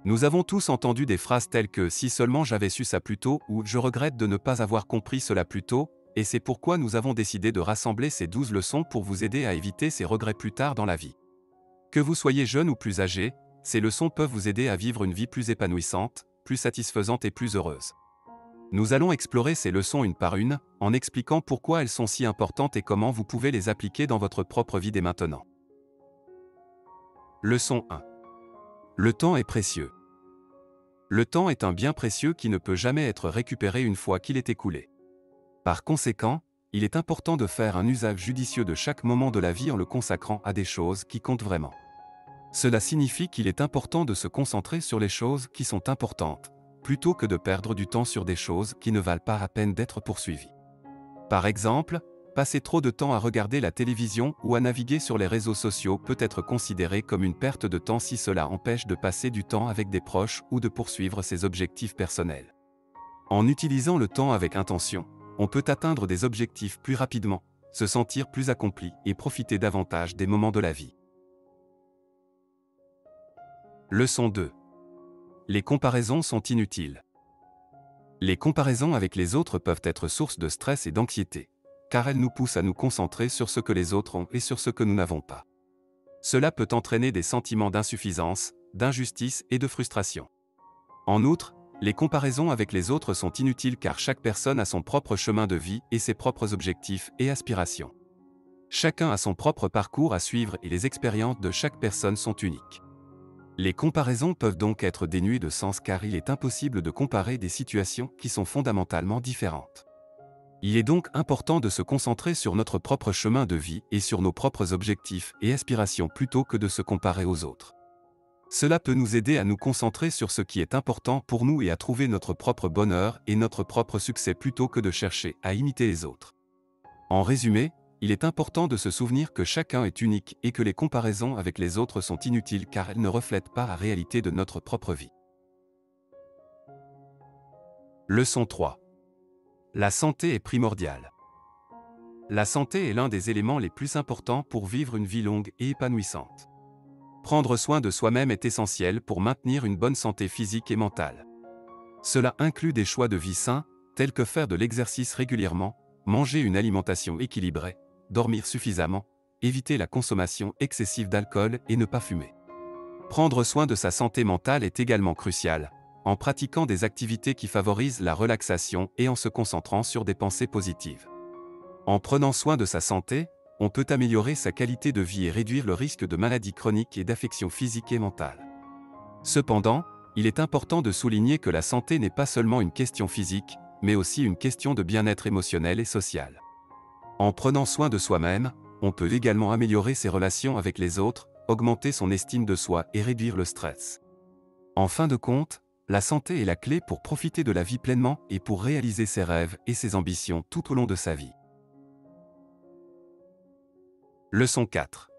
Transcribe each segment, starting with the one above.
Nous avons tous entendu des phrases telles que « si seulement j'avais su ça plus tôt » ou « je regrette de ne pas avoir compris cela plus tôt », et c'est pourquoi nous avons décidé de rassembler ces 12 leçons pour vous aider à éviter ces regrets plus tard dans la vie. Que vous soyez jeune ou plus âgé, ces leçons peuvent vous aider à vivre une vie plus épanouissante, plus satisfaisante et plus heureuse. Nous allons explorer ces leçons une par une, en expliquant pourquoi elles sont si importantes et comment vous pouvez les appliquer dans votre propre vie dès maintenant. Leçon 1. Le temps est précieux. Le temps est un bien précieux qui ne peut jamais être récupéré une fois qu'il est écoulé. Par conséquent, il est important de faire un usage judicieux de chaque moment de la vie en le consacrant à des choses qui comptent vraiment. Cela signifie qu'il est important de se concentrer sur les choses qui sont importantes, plutôt que de perdre du temps sur des choses qui ne valent pas la peine d'être poursuivies. Par exemple, passer trop de temps à regarder la télévision ou à naviguer sur les réseaux sociaux peut être considéré comme une perte de temps si cela empêche de passer du temps avec des proches ou de poursuivre ses objectifs personnels. En utilisant le temps avec intention, on peut atteindre des objectifs plus rapidement, se sentir plus accompli et profiter davantage des moments de la vie. Leçon 2. Les comparaisons sont inutiles. Les comparaisons avec les autres peuvent être source de stress et d'anxiété, car elles nous poussent à nous concentrer sur ce que les autres ont et sur ce que nous n'avons pas. Cela peut entraîner des sentiments d'insuffisance, d'injustice et de frustration. En outre, les comparaisons avec les autres sont inutiles car chaque personne a son propre chemin de vie et ses propres objectifs et aspirations. Chacun a son propre parcours à suivre et les expériences de chaque personne sont uniques. Les comparaisons peuvent donc être dénuées de sens car il est impossible de comparer des situations qui sont fondamentalement différentes. Il est donc important de se concentrer sur notre propre chemin de vie et sur nos propres objectifs et aspirations plutôt que de se comparer aux autres. Cela peut nous aider à nous concentrer sur ce qui est important pour nous et à trouver notre propre bonheur et notre propre succès plutôt que de chercher à imiter les autres. En résumé, il est important de se souvenir que chacun est unique et que les comparaisons avec les autres sont inutiles car elles ne reflètent pas la réalité de notre propre vie. Leçon 3. La santé est primordiale. La santé est l'un des éléments les plus importants pour vivre une vie longue et épanouissante. Prendre soin de soi-même est essentiel pour maintenir une bonne santé physique et mentale. Cela inclut des choix de vie sains, tels que faire de l'exercice régulièrement, manger une alimentation équilibrée, dormir suffisamment, éviter la consommation excessive d'alcool et ne pas fumer. Prendre soin de sa santé mentale est également crucial, en pratiquant des activités qui favorisent la relaxation et en se concentrant sur des pensées positives. En prenant soin de sa santé, on peut améliorer sa qualité de vie et réduire le risque de maladies chroniques et d'affections physiques et mentales. Cependant, il est important de souligner que la santé n'est pas seulement une question physique, mais aussi une question de bien-être émotionnel et social. En prenant soin de soi-même, on peut également améliorer ses relations avec les autres, augmenter son estime de soi et réduire le stress. En fin de compte, la santé est la clé pour profiter de la vie pleinement et pour réaliser ses rêves et ses ambitions tout au long de sa vie. Leçon 4.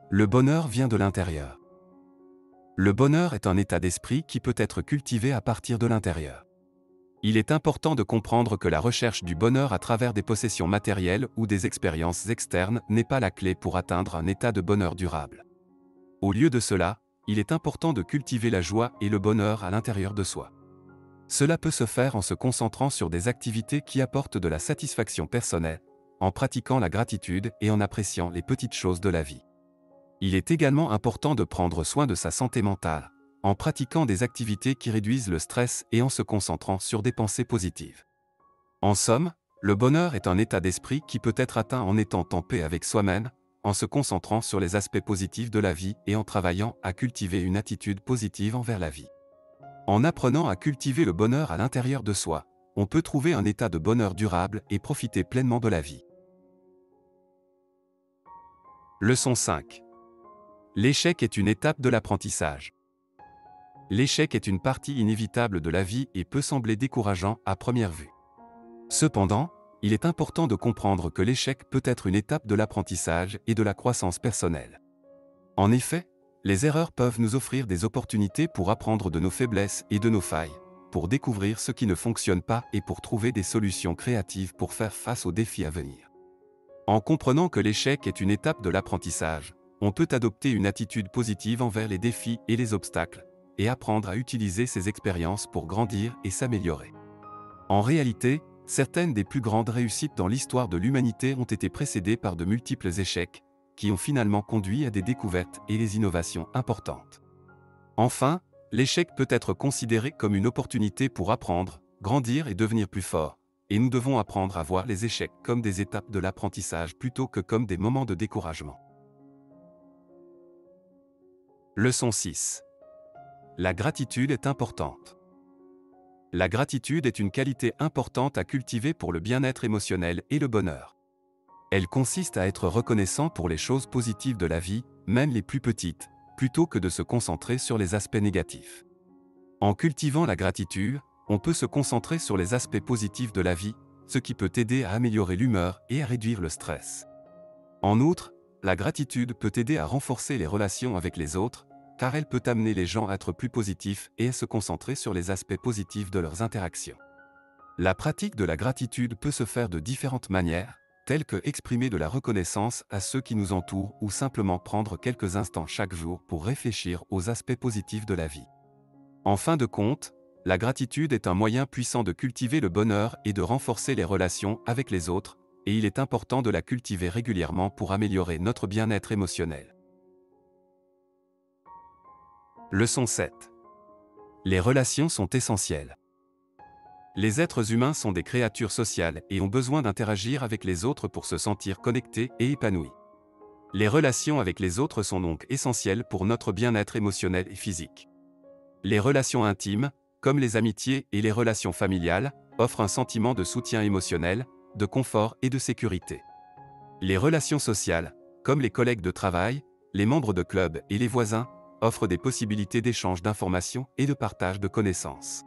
Le bonheur vient de l'intérieur. Le bonheur est un état d'esprit qui peut être cultivé à partir de l'intérieur. Il est important de comprendre que la recherche du bonheur à travers des possessions matérielles ou des expériences externes n'est pas la clé pour atteindre un état de bonheur durable. Au lieu de cela, il est important de cultiver la joie et le bonheur à l'intérieur de soi. Cela peut se faire en se concentrant sur des activités qui apportent de la satisfaction personnelle, en pratiquant la gratitude et en appréciant les petites choses de la vie. Il est également important de prendre soin de sa santé mentale, en pratiquant des activités qui réduisent le stress et en se concentrant sur des pensées positives. En somme, le bonheur est un état d'esprit qui peut être atteint en étant en paix avec soi-même, en se concentrant sur les aspects positifs de la vie et en travaillant à cultiver une attitude positive envers la vie. En apprenant à cultiver le bonheur à l'intérieur de soi, on peut trouver un état de bonheur durable et profiter pleinement de la vie. Leçon 5. L'échec est une étape de l'apprentissage. L'échec est une partie inévitable de la vie et peut sembler décourageant à première vue. Cependant, il est important de comprendre que l'échec peut être une étape de l'apprentissage et de la croissance personnelle. En effet, les erreurs peuvent nous offrir des opportunités pour apprendre de nos faiblesses et de nos failles, pour découvrir ce qui ne fonctionne pas et pour trouver des solutions créatives pour faire face aux défis à venir. En comprenant que l'échec est une étape de l'apprentissage, on peut adopter une attitude positive envers les défis et les obstacles, et apprendre à utiliser ces expériences pour grandir et s'améliorer. En réalité, certaines des plus grandes réussites dans l'histoire de l'humanité ont été précédées par de multiples échecs, qui ont finalement conduit à des découvertes et des innovations importantes. Enfin, l'échec peut être considéré comme une opportunité pour apprendre, grandir et devenir plus fort, et nous devons apprendre à voir les échecs comme des étapes de l'apprentissage plutôt que comme des moments de découragement. Leçon 6. La gratitude est importante. La gratitude est une qualité importante à cultiver pour le bien-être émotionnel et le bonheur. Elle consiste à être reconnaissant pour les choses positives de la vie, même les plus petites, plutôt que de se concentrer sur les aspects négatifs. En cultivant la gratitude, on peut se concentrer sur les aspects positifs de la vie, ce qui peut aider à améliorer l'humeur et à réduire le stress. En outre, la gratitude peut aider à renforcer les relations avec les autres, car elle peut amener les gens à être plus positifs et à se concentrer sur les aspects positifs de leurs interactions. La pratique de la gratitude peut se faire de différentes manières, telles que exprimer de la reconnaissance à ceux qui nous entourent ou simplement prendre quelques instants chaque jour pour réfléchir aux aspects positifs de la vie. En fin de compte, la gratitude est un moyen puissant de cultiver le bonheur et de renforcer les relations avec les autres, et il est important de la cultiver régulièrement pour améliorer notre bien-être émotionnel. Leçon 7. Les relations sont essentielles. Les êtres humains sont des créatures sociales et ont besoin d'interagir avec les autres pour se sentir connectés et épanouis. Les relations avec les autres sont donc essentielles pour notre bien-être émotionnel et physique. Les relations intimes, comme les amitiés et les relations familiales, offrent un sentiment de soutien émotionnel, de confort et de sécurité. Les relations sociales, comme les collègues de travail, les membres de clubs et les voisins, offrent des possibilités d'échange d'informations et de partage de connaissances.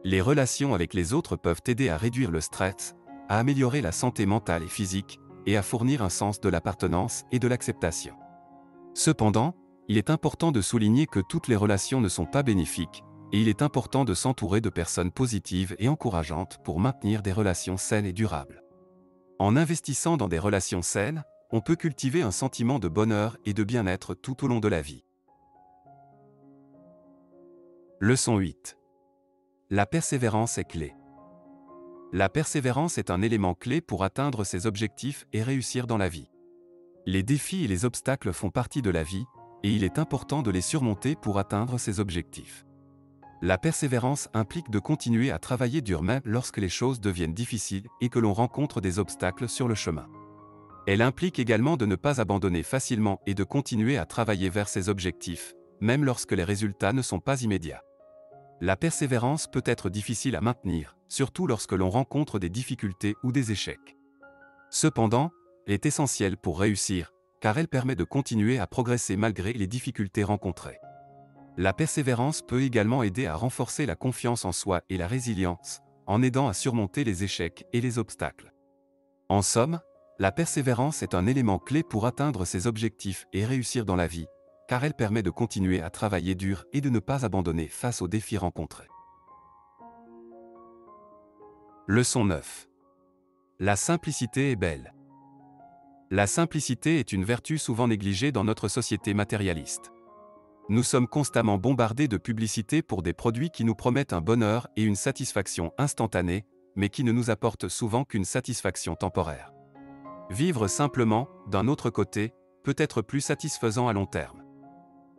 Les relations avec les autres peuvent aider à réduire le stress, à améliorer la santé mentale et physique, et à fournir un sens de l'appartenance et de l'acceptation. Cependant, il est important de souligner que toutes les relations ne sont pas bénéfiques, et il est important de s'entourer de personnes positives et encourageantes pour maintenir des relations saines et durables. En investissant dans des relations saines, on peut cultiver un sentiment de bonheur et de bien-être tout au long de la vie. Leçon 8. La persévérance est clé. La persévérance est un élément clé pour atteindre ses objectifs et réussir dans la vie. Les défis et les obstacles font partie de la vie, et il est important de les surmonter pour atteindre ses objectifs. La persévérance implique de continuer à travailler dur même lorsque les choses deviennent difficiles et que l'on rencontre des obstacles sur le chemin. Elle implique également de ne pas abandonner facilement et de continuer à travailler vers ses objectifs, même lorsque les résultats ne sont pas immédiats. La persévérance peut être difficile à maintenir, surtout lorsque l'on rencontre des difficultés ou des échecs. Cependant, elle est essentielle pour réussir, car elle permet de continuer à progresser malgré les difficultés rencontrées. La persévérance peut également aider à renforcer la confiance en soi et la résilience, en aidant à surmonter les échecs et les obstacles. En somme, la persévérance est un élément clé pour atteindre ses objectifs et réussir dans la vie, car elle permet de continuer à travailler dur et de ne pas abandonner face aux défis rencontrés. Leçon 9. La simplicité est belle. La simplicité est une vertu souvent négligée dans notre société matérialiste. Nous sommes constamment bombardés de publicités pour des produits qui nous promettent un bonheur et une satisfaction instantanée, mais qui ne nous apportent souvent qu'une satisfaction temporaire. Vivre simplement, d'un autre côté, peut être plus satisfaisant à long terme.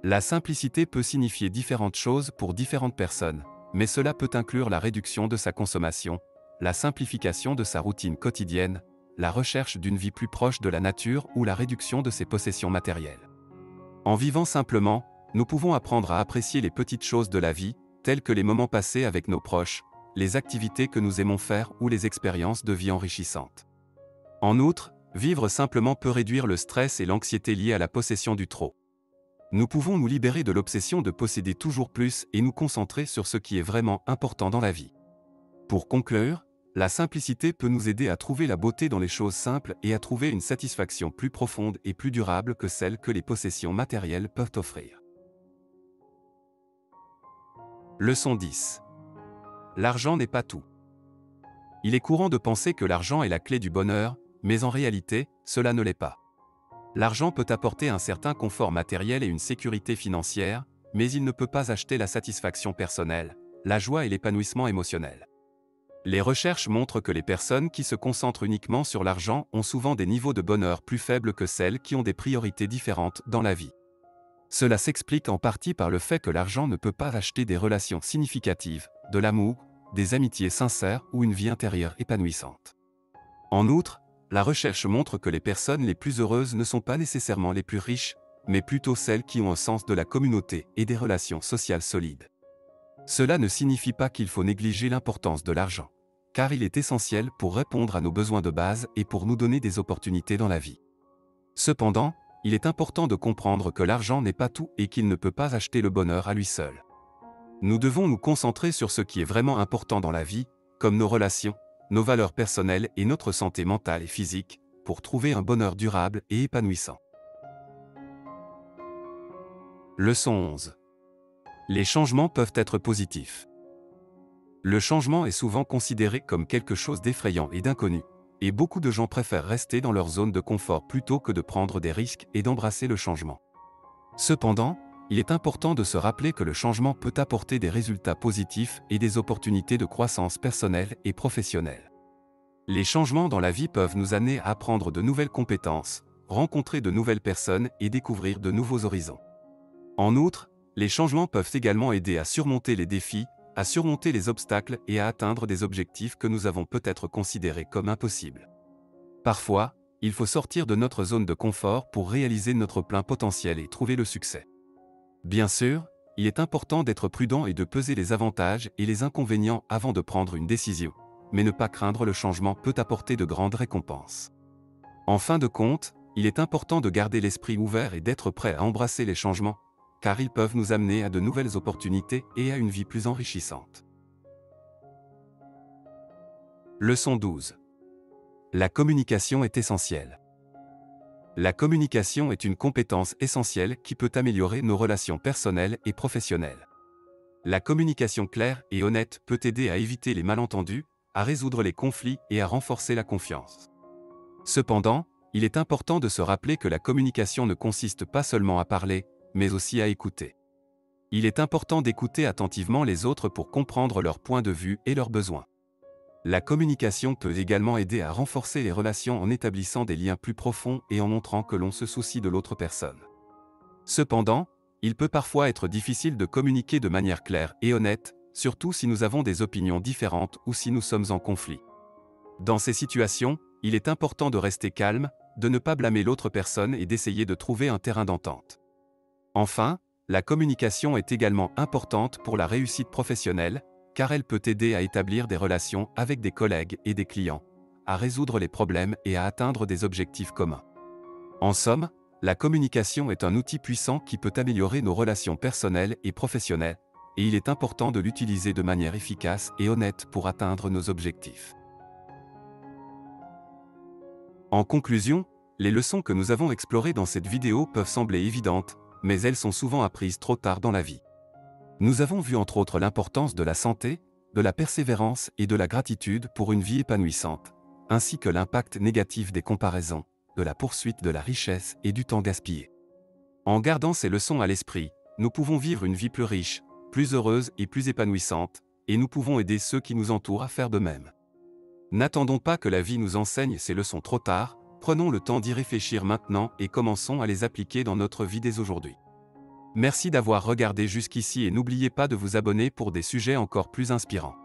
La simplicité peut signifier différentes choses pour différentes personnes, mais cela peut inclure la réduction de sa consommation, la simplification de sa routine quotidienne, la recherche d'une vie plus proche de la nature ou la réduction de ses possessions matérielles. En vivant simplement, nous pouvons apprendre à apprécier les petites choses de la vie, telles que les moments passés avec nos proches, les activités que nous aimons faire ou les expériences de vie enrichissantes. En outre, vivre simplement peut réduire le stress et l'anxiété liés à la possession du trop. Nous pouvons nous libérer de l'obsession de posséder toujours plus et nous concentrer sur ce qui est vraiment important dans la vie. Pour conclure, la simplicité peut nous aider à trouver la beauté dans les choses simples et à trouver une satisfaction plus profonde et plus durable que celle que les possessions matérielles peuvent offrir. Leçon 10. L'argent n'est pas tout. Il est courant de penser que l'argent est la clé du bonheur, mais en réalité, cela ne l'est pas. L'argent peut apporter un certain confort matériel et une sécurité financière, mais il ne peut pas acheter la satisfaction personnelle, la joie et l'épanouissement émotionnel. Les recherches montrent que les personnes qui se concentrent uniquement sur l'argent ont souvent des niveaux de bonheur plus faibles que celles qui ont des priorités différentes dans la vie. Cela s'explique en partie par le fait que l'argent ne peut pas acheter des relations significatives, de l'amour, des amitiés sincères ou une vie intérieure épanouissante. En outre, la recherche montre que les personnes les plus heureuses ne sont pas nécessairement les plus riches, mais plutôt celles qui ont un sens de la communauté et des relations sociales solides. Cela ne signifie pas qu'il faut négliger l'importance de l'argent, car il est essentiel pour répondre à nos besoins de base et pour nous donner des opportunités dans la vie. Cependant, il est important de comprendre que l'argent n'est pas tout et qu'il ne peut pas acheter le bonheur à lui seul. Nous devons nous concentrer sur ce qui est vraiment important dans la vie, comme nos relations, nos valeurs personnelles et notre santé mentale et physique, pour trouver un bonheur durable et épanouissant. Leçon 11. Les changements peuvent être positifs. Le changement est souvent considéré comme quelque chose d'effrayant et d'inconnu, et beaucoup de gens préfèrent rester dans leur zone de confort plutôt que de prendre des risques et d'embrasser le changement. Cependant, il est important de se rappeler que le changement peut apporter des résultats positifs et des opportunités de croissance personnelle et professionnelle. Les changements dans la vie peuvent nous amener à apprendre de nouvelles compétences, rencontrer de nouvelles personnes et découvrir de nouveaux horizons. En outre, les changements peuvent également aider à surmonter les défis, à surmonter les obstacles et à atteindre des objectifs que nous avons peut-être considérés comme impossibles. Parfois, il faut sortir de notre zone de confort pour réaliser notre plein potentiel et trouver le succès. Bien sûr, il est important d'être prudent et de peser les avantages et les inconvénients avant de prendre une décision, mais ne pas craindre le changement peut apporter de grandes récompenses. En fin de compte, il est important de garder l'esprit ouvert et d'être prêt à embrasser les changements, car ils peuvent nous amener à de nouvelles opportunités et à une vie plus enrichissante. Leçon 12. La communication est essentielle. La communication est une compétence essentielle qui peut améliorer nos relations personnelles et professionnelles. La communication claire et honnête peut aider à éviter les malentendus, à résoudre les conflits et à renforcer la confiance. Cependant, il est important de se rappeler que la communication ne consiste pas seulement à parler, mais aussi à écouter. Il est important d'écouter attentivement les autres pour comprendre leur point de vue et leurs besoins. La communication peut également aider à renforcer les relations en établissant des liens plus profonds et en montrant que l'on se soucie de l'autre personne. Cependant, il peut parfois être difficile de communiquer de manière claire et honnête, surtout si nous avons des opinions différentes ou si nous sommes en conflit. Dans ces situations, il est important de rester calme, de ne pas blâmer l'autre personne et d'essayer de trouver un terrain d'entente. Enfin, la communication est également importante pour la réussite professionnelle, car elle peut aider à établir des relations avec des collègues et des clients, à résoudre les problèmes et à atteindre des objectifs communs. En somme, la communication est un outil puissant qui peut améliorer nos relations personnelles et professionnelles, et il est important de l'utiliser de manière efficace et honnête pour atteindre nos objectifs. En conclusion, les leçons que nous avons explorées dans cette vidéo peuvent sembler évidentes, mais elles sont souvent apprises trop tard dans la vie. Nous avons vu entre autres l'importance de la santé, de la persévérance et de la gratitude pour une vie épanouissante, ainsi que l'impact négatif des comparaisons, de la poursuite de la richesse et du temps gaspillé. En gardant ces leçons à l'esprit, nous pouvons vivre une vie plus riche, plus heureuse et plus épanouissante, et nous pouvons aider ceux qui nous entourent à faire de même. N'attendons pas que la vie nous enseigne ces leçons trop tard, prenons le temps d'y réfléchir maintenant et commençons à les appliquer dans notre vie dès aujourd'hui. Merci d'avoir regardé jusqu'ici et n'oubliez pas de vous abonner pour des sujets encore plus inspirants.